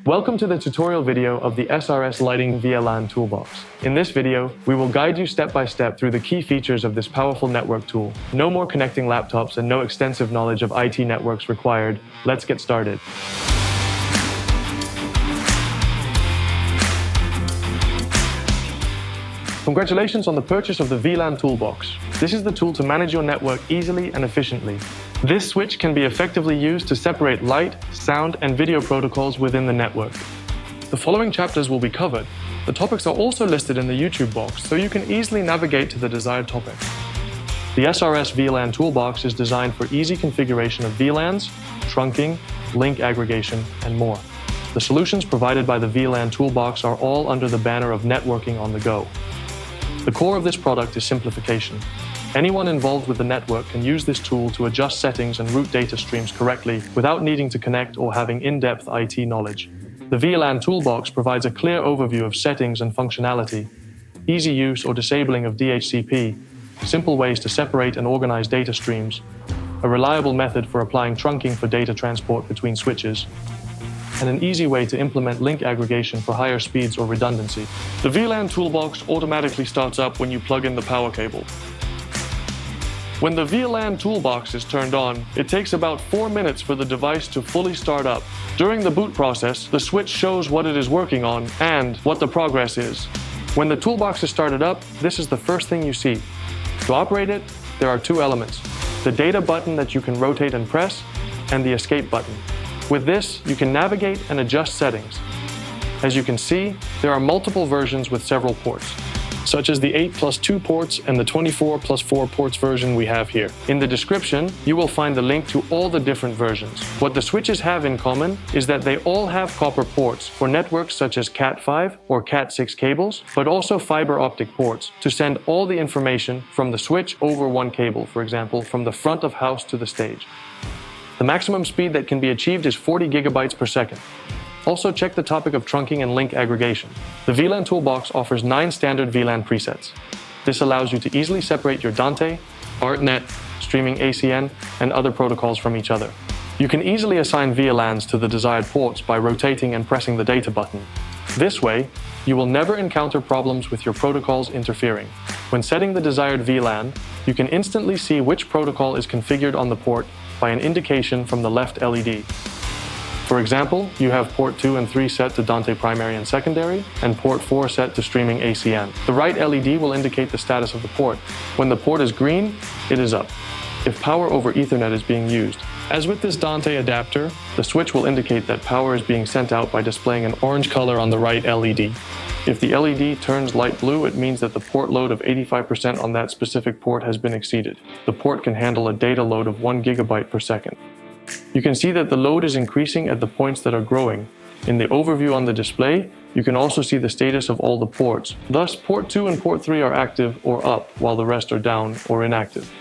Welcome to the tutorial video of the SRS-Lighting VLAN Toolbox. In this video, we will guide you step by step through the key features of this powerful network tool. No more connecting laptops and no extensive knowledge of IT networks required. Let's get started. Congratulations on the purchase of the VLAN Toolbox. This is the tool to manage your network easily and efficiently. This switch can be effectively used to separate light, sound, and video protocols within the network. The following chapters will be covered. The topics are also listed in the YouTube box, so you can easily navigate to the desired topic. The SRS VLAN Toolbox is designed for easy configuration of VLANs, trunking, link aggregation, and more. The solutions provided by the VLAN Toolbox are all under the banner of networking on the go. The core of this product is simplification. Anyone involved with the network can use this tool to adjust settings and route data streams correctly without needing to connect or having in-depth IT knowledge. The VLAN Toolbox provides a clear overview of settings and functionality, easy use or disabling of DHCP, simple ways to separate and organize data streams, a reliable method for applying trunking for data transport between switches, and an easy way to implement link aggregation for higher speeds or redundancy. The VLAN Toolbox automatically starts up when you plug in the power cable. When the VLAN Toolbox is turned on, it takes about 4 minutes for the device to fully start up. During the boot process, the switch shows what it is working on and what the progress is. When the toolbox is started up, this is the first thing you see. To operate it, there are two elements: the data button that you can rotate and press, and the escape button. With this, you can navigate and adjust settings. As you can see, there are multiple versions with several ports, such as the 8+2 ports and the 24+4 ports version we have here. In the description, you will find the link to all the different versions. What the switches have in common is that they all have copper ports for networks such as Cat5 or Cat6 cables, but also fiber optic ports to send all the information from the switch over one cable, for example, from the front of house to the stage. The maximum speed that can be achieved is 40 gigabytes per second. Also check the topic of trunking and link aggregation. The VLAN Toolbox offers 9 standard VLAN presets. This allows you to easily separate your Dante, ArtNet, streaming ACN, and other protocols from each other. You can easily assign VLANs to the desired ports by rotating and pressing the data button. This way, you will never encounter problems with your protocols interfering. When setting the desired VLAN, you can instantly see which protocol is configured on the port by an indication from the left LED. For example, you have port 2 and 3 set to Dante primary and secondary, and port 4 set to streaming ACN. The right LED will indicate the status of the port. When the port is green, it is up, if power over Ethernet is being used. As with this Dante adapter, the switch will indicate that power is being sent out by displaying an orange color on the right LED. If the LED turns light blue, it means that the port load of 85% on that specific port has been exceeded. The port can handle a data load of 1 gigabyte per second. You can see that the load is increasing at the points that are growing. In the overview on the display, you can also see the status of all the ports. Thus, port 2 and port 3 are active or up, while the rest are down or inactive.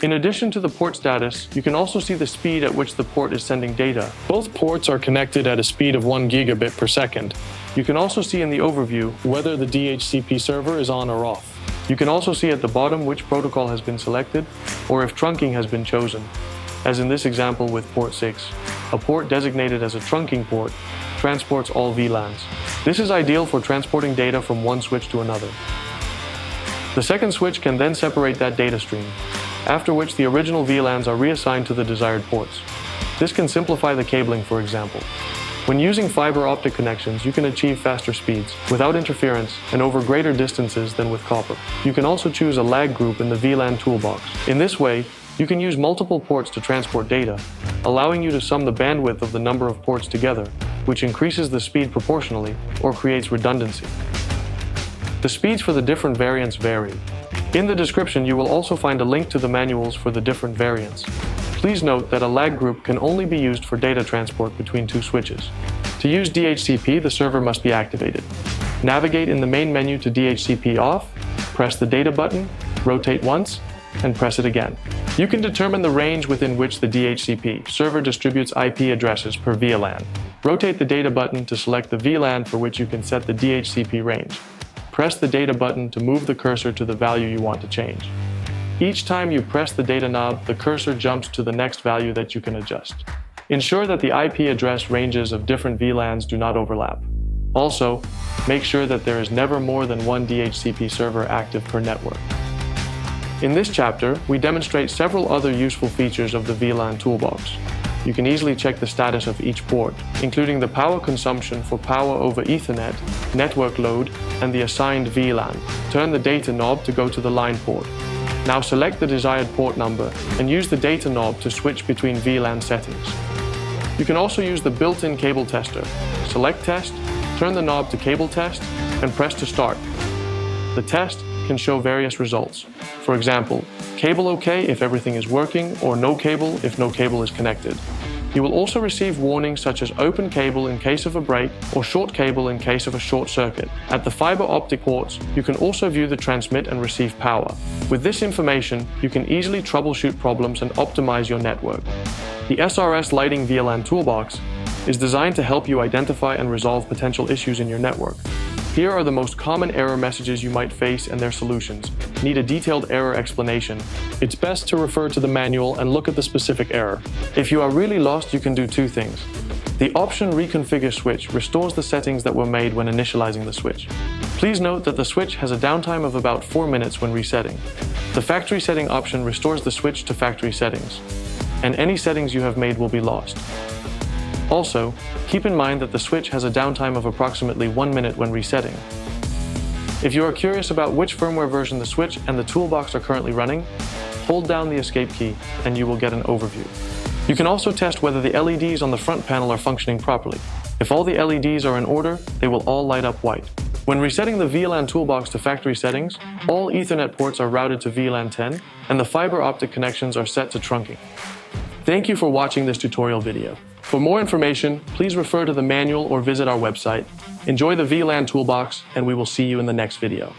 In addition to the port status, you can also see the speed at which the port is sending data. Both ports are connected at a speed of 1 gigabit per second. You can also see in the overview whether the DHCP server is on or off. You can also see at the bottom which protocol has been selected or if trunking has been chosen. As in this example with port 6, a port designated as a trunking port transports all VLANs. This is ideal for transporting data from one switch to another. The second switch can then separate that data stream, after which the original VLANs are reassigned to the desired ports. This can simplify the cabling, for example. When using fiber optic connections, you can achieve faster speeds, without interference, and over greater distances than with copper. You can also choose a lag group in the VLAN Toolbox. In this way, you can use multiple ports to transport data, allowing you to sum the bandwidth of the number of ports together, which increases the speed proportionally or creates redundancy. The speeds for the different variants vary. In the description, you will also find a link to the manuals for the different variants. Please note that a lag group can only be used for data transport between two switches. To use DHCP, the server must be activated. Navigate in the main menu to DHCP off, press the data button, rotate once, and press it again. You can determine the range within which the DHCP server distributes IP addresses per VLAN. Rotate the data button to select the VLAN for which you can set the DHCP range. Press the data button to move the cursor to the value you want to change. Each time you press the data knob, the cursor jumps to the next value that you can adjust. Ensure that the IP address ranges of different VLANs do not overlap. Also, make sure that there is never more than one DHCP server active per network. In this chapter, we demonstrate several other useful features of the VLAN Toolbox. You can easily check the status of each port, including the power consumption for power over Ethernet, network load, and the assigned VLAN. Turn the data knob to go to the line port. Now select the desired port number and use the data knob to switch between VLAN settings. You can also use the built-in cable tester. Select Test, turn the knob to Cable Test, and press to start. The test can show various results. For example, cable OK if everything is working, or no cable if no cable is connected. You will also receive warnings such as open cable in case of a break or short cable in case of a short circuit. At the fiber optic ports, you can also view the transmit and receive power. With this information, you can easily troubleshoot problems and optimize your network. The SRS-Lighting VLAN Toolbox is designed to help you identify and resolve potential issues in your network. Here are the most common error messages you might face and their solutions. Need a detailed error explanation? It's best to refer to the manual and look at the specific error. If you are really lost, you can do two things. The option Reconfigure Switch restores the settings that were made when initializing the switch. Please note that the switch has a downtime of about 4 minutes when resetting. The factory setting option restores the switch to factory settings, and any settings you have made will be lost. Also, keep in mind that the switch has a downtime of approximately 1 minute when resetting. If you are curious about which firmware version the switch and the toolbox are currently running, hold down the escape key and you will get an overview. You can also test whether the LEDs on the front panel are functioning properly. If all the LEDs are in order, they will all light up white. When resetting the VLAN Toolbox to factory settings, all Ethernet ports are routed to VLAN 10 and the fiber optic connections are set to trunking. Thank you for watching this tutorial video. For more information, please refer to the manual or visit our website. Enjoy the VLAN Toolbox, and we will see you in the next video.